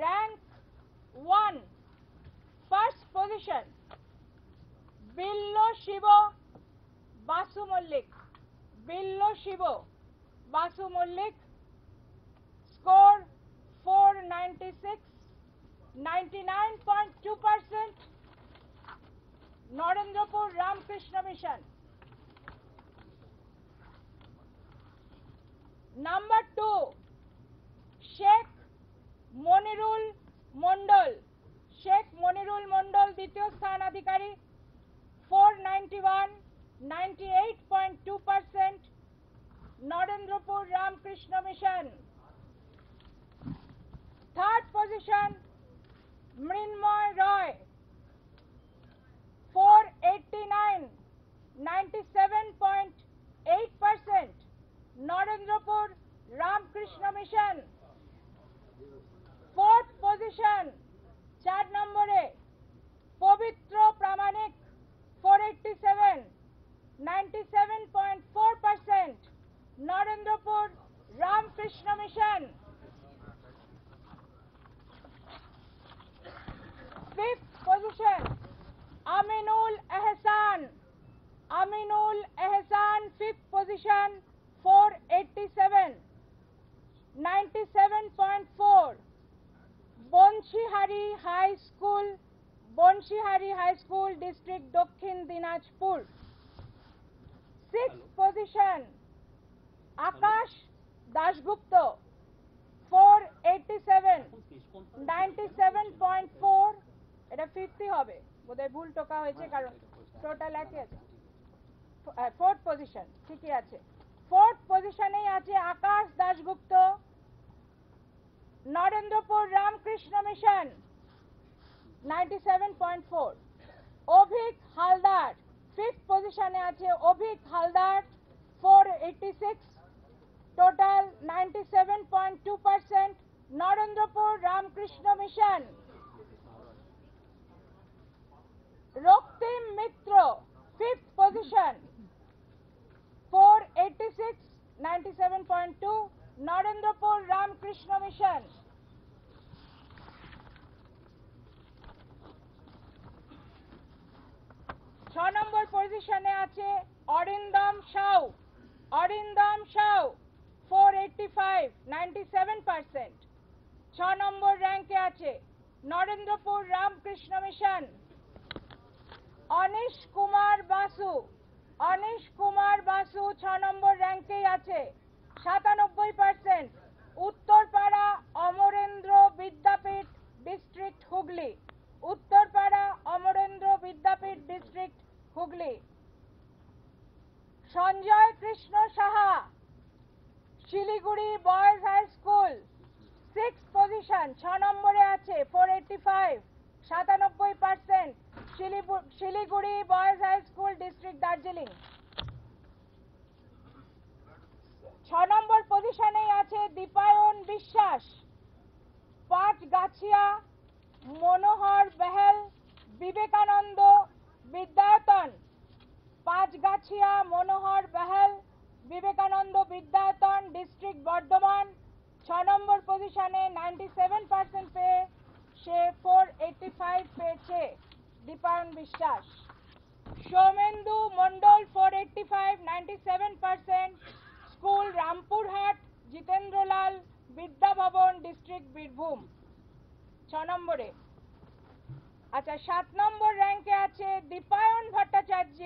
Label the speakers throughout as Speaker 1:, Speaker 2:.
Speaker 1: rank 1, first position, Billo Shivo Basu Mullik. Billo Shivo Basu Mullik, score 496, 99.2%, Narendrapur Ramakrishna Mission. Number 2, Sheikh Monirul Mondol. Sheikh Monirul Mondol দ্বিতীয় স্থান অধিকারী, 491, 98.2%, Narendrapur Ramakrishna Mission. Third position, Mrinmoy Roy, 489, 97.8%, Narendrapur Ramakrishna Mission. Fourth position, 4 নম্বরে পবিত্র প্রামাণিক, 487, 97.4%, Narendrapur Ramakrishna Mission. Fifth position, Aminul Ehsan. Aminul Ehsan, fifth position, 487, 97.4, Bonshihari High School, Bonshihari High School, District Dokhin Dinajpur. Sixth position, Akash Dashgupta, 487, 97.4, এটা 50 হবে, বোধহয় ভুল টোকা হয়েছে কারণ total একই আছে। ফোর্থ পজিশন, ঠিকই আছে। ফোর্থ পজিশনেই আছে আকাশ দাশগুপ্ত, নরেন্দ্রপুর রামকৃষ্ণ মিশন, 97.4। অভিক হালদার ফিফথ পজিশনে আছে, Avik Haldar, 486, total 97.2%, Narendrapur Ramakrishna Mission. Raktim Mitra fifth position, 486, 97.2, Narendrapur Ramakrishna Mission. ছ নম্বর পজিশনে আছে অরিন্দম সাউ। অরিন্দম সাউ, 485, 97%। 6 নম্বর র্যাঙ্কে আছে নরেন্দ্রপুর রামকৃষ্ণ মিশন। অনিশ কুমার বাসু, অনিশ কুমার বাসু 6 নম্বর র্যাঙ্কেই আছে, 97%। Uttarpara Amarendra Vidyapith, district Hooghly. Uttarpara Amarendra Vidyapith, district Hooghly. Sanjay Krishna Saha, Siliguri boys high school, 6th position, 6 নম্বরে আছে, 485, 97%। Siliguri boys high school, district Darjeeling. 6 number পজিশনেই আছে দীপায়ন বিশ্বাস, পাঁচগাছিয়া মনোহর বেহেল বিবেকানন্দ বিদ্যায়তন। পাঁচগাছিয়া মনোহর বেহেল বিবেকানন্দ বিদ্যায়তন, ডিস্ট্রিক্ট বর্ধমান। 6 নম্বর পজিশনে 97% পেয়ে সে 485 পেয়েছে দীপায়ন বিশ্বাস। Soumendu Mondal, 485, 97%, school Rampurhat Jitendralal Vidyabhavan, district Birbhum. 6 নম্বরে। আচ্ছা, 7 নম্বর র্যাঙ্কে আছে Dipayan Bhattacharya,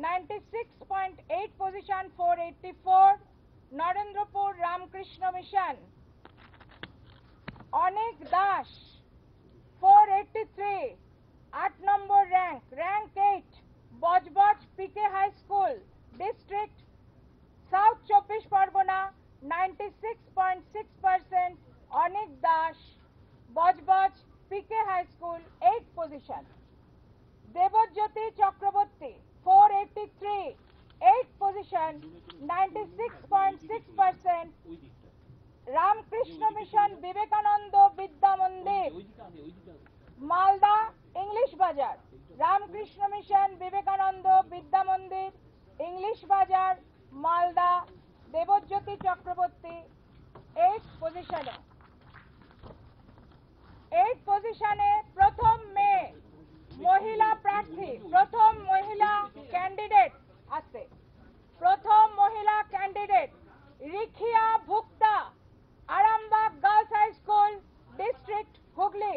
Speaker 1: 96.8 position, 484, Narendrapur Ramakrishna Mission. Anek Das, 483, 8 number rank, rank 8, Budge Budge PK high school, district south 24 Pargana, 96.6%, Anek Das, Budge Budge PK high school, 8th position. Debjyoti Chakraborty, 483, 8th position, 96.6%, Ramakrishna Mission Vivekananda Vidya Mandir, Malda English বাজার। রামকৃষ্ণ মিশন বিবেকানন্দ বিদ্যা মন্দির, ইংলিশ বাজার, মালদা, দেবজ্যোতি চক্রবর্তী 8th পজিশনে। 8 পজিশনে প্রথম মেয়ে মহিলা প্রার্থী, প্রথম মহিলা ক্যান্ডিডেট আছে, প্রথম মহিলা candidate Rikhiya Bhukta, Arambagh girls high school, district Hooghly.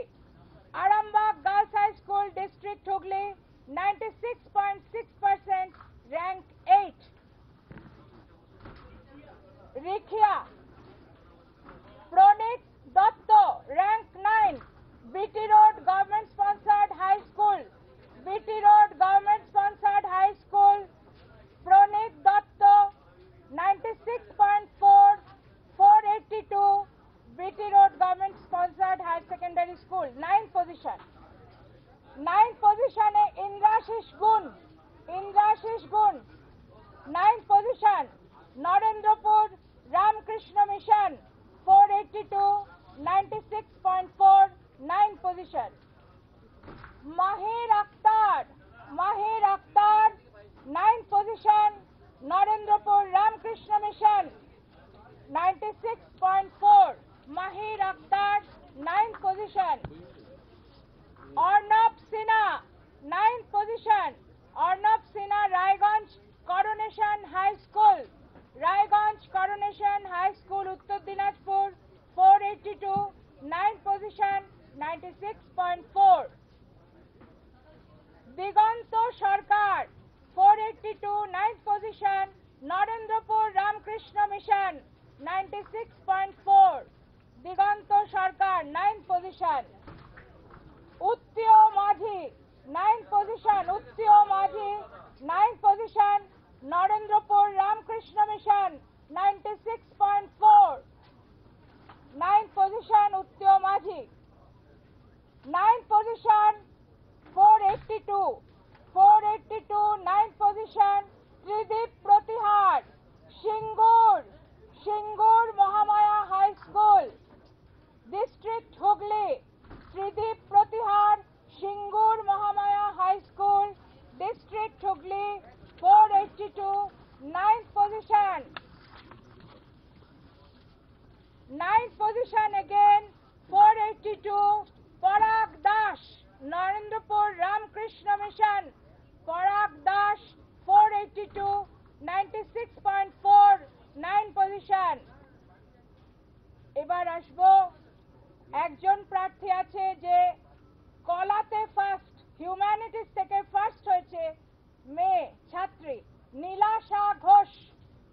Speaker 1: Arambagh girls high school, district Hooghly, 96.6%, rank 8. Rikhiya. Pranit Dutta, rank 9, BT road government sponsored high school, BT road government sponsored high school. Pranit Dutta, 96.4, 482, BT road government sponsored higher secondary school, 9 position. 9 পজিশনে Indrashis Gun, Indrashis Gun, 9 position. Narendrapur Ramakrishna Mission, 482, 96.4, 9 position. Mahir Akhtar, মাহির Akhtar, 9 position, Narendrapur Ramakrishna Mission, 96.4, Mahir Akhtar, 9 position. Arnab Sinha, 9 position, Arnab Sinha Raiganj coronation high school, Raiganj coronation high school, Uttar Dinajpur, 482, 9 position, 96.4। Diganta Sarkar, 482, 9 position, Narendrapur Ramakrishna Mission, 96.4, Diganta Sarkar, 9 position. Uttiyo Majhi, 9 position, Uttiyo Majhi, 9 position, Narendrapur Ramakrishna Mission, 96.4, 9 position, Uttiyo Majhi. 9 position, 482, 482, 9 position, Tridip Pratihar, Singur, Singur Mahamaya high school, district Hooghly. Tridip Pratihar, Singur Mahamaya high school, district Hooghly, 482, 9 position. 9 position again, 482, Parag Das, Narendra Ramakrishna Mission, Parag Das, 482, 96.4, 9 position. এবার আসবো একজন প্রার্থী আছে যে কলাতে first, humanities থেকে first হয়েছে, মেয়ে ছাত্রী নীলাশা ঘোষ,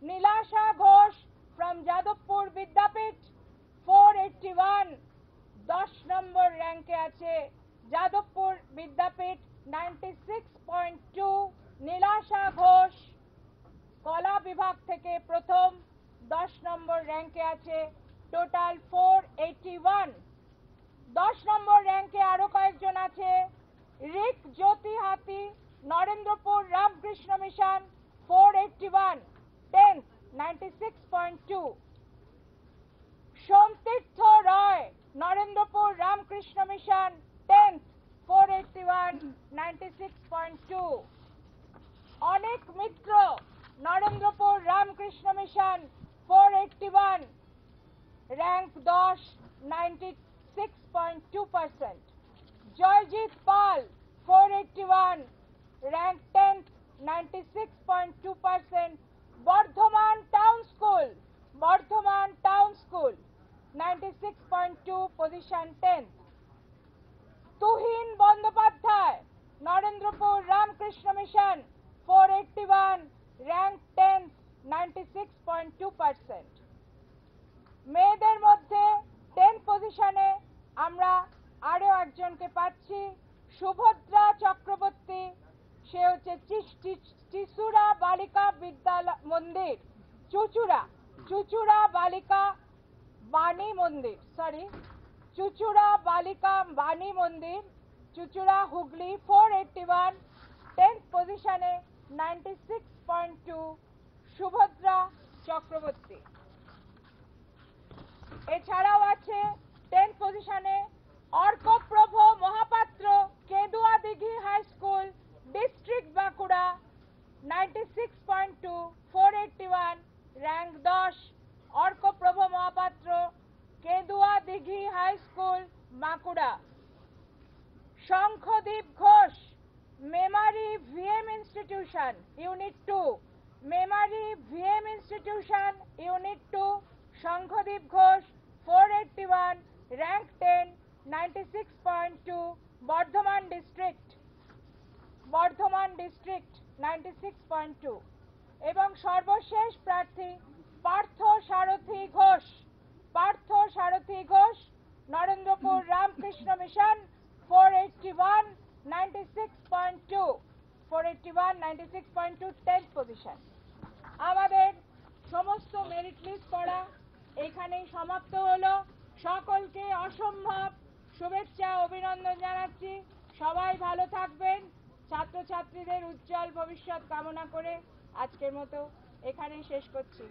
Speaker 1: নীলাশা ঘোষ from যাদবপুর বিদ্যাপীঠ, 481, 10 নম্বর র্যাঙ্কে আছে যাদবপুর বিদ্যাপীঠ, 96.2, নীলাশা ঘোষ কলা বিভাগ থেকে প্রথম, 10 নম্বর র্যাঙ্কে আছে, টোটাল 481। 10 নম্বর র্যাঙ্কে আরো কয়েকজন আছে, রিক জ্যোতি হাতি, নরেন্দ্রপুর রামকৃষ্ণ মিশন, 481, 10th, 96.2। সোমতীর্থ রয়, নরেন্দ্রপুর রামকৃষ্ণ মিশন, 10th, 481, 96.2। অনেক মিত্র, নরেন্দ্রপুর রামকৃষ্ণ মিশন, 481, র্যাঙ্ক 10, 96.2%। জয়জিৎ পাল, 481, rank 10th, 96.2%। Bardhaman town school, Bardhaman town school, 96.2, position 10th। Tuhin Bandyopadhyay, Narendrapur Ramakrishna Mission, 481, rank 10th, 96.2%। মেয়েদের মধ্যে 10 পজিশনে আমরা আরো একজনকে পাচ্ছি, সুভদ্রা চক্রবর্তী, সে হচ্ছে চিচুড়া বালিকা বিদ্যালয় মন্দির, চুচুড়া, চুচুড়া বালিকা বাণী মন্দির, সরি, চুচুড়া বালিকা বাণী মন্দির, চুচুড়া হুগলি, 481, 10th পজিশনে, 96.2, সুভদ্রা চক্রবর্তী। এছাড়াও আছে 10 পজিশনে Arkaprabha Mahapatra, Keduya Dighi high school, district Bankura, 96.2, 481, rank 10। Arkaprabha Mahapatra, Keduya Dighi high school, Bankura. Shankhadip Ghosh, Memari VM institution, unit 2, Memari VM institution, unit 2, Shankhadip Ghosh, 481, rank 10, 96.2, Bardhaman district, 96.2। এবং সর্বশেষ প্রার্থী Partha Sarathi Ghosh, Narendrapur Ramakrishna Mission, 481, 96.2, 10th position. আমাদের সমস্ত মেরিট লিস্ট পড়া এখানেই সমাপ্ত হলো। সকলকে অসম্ভব শুভেচ্ছা অভিনন্দন জানাচ্ছি। সবাই ভালো থাকবেন। ছাত্রছাত্রীদের উজ্জ্বল ভবিষ্যৎ কামনা করে আজকের মতো এখানেই শেষ করছি।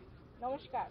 Speaker 1: নমস্কার।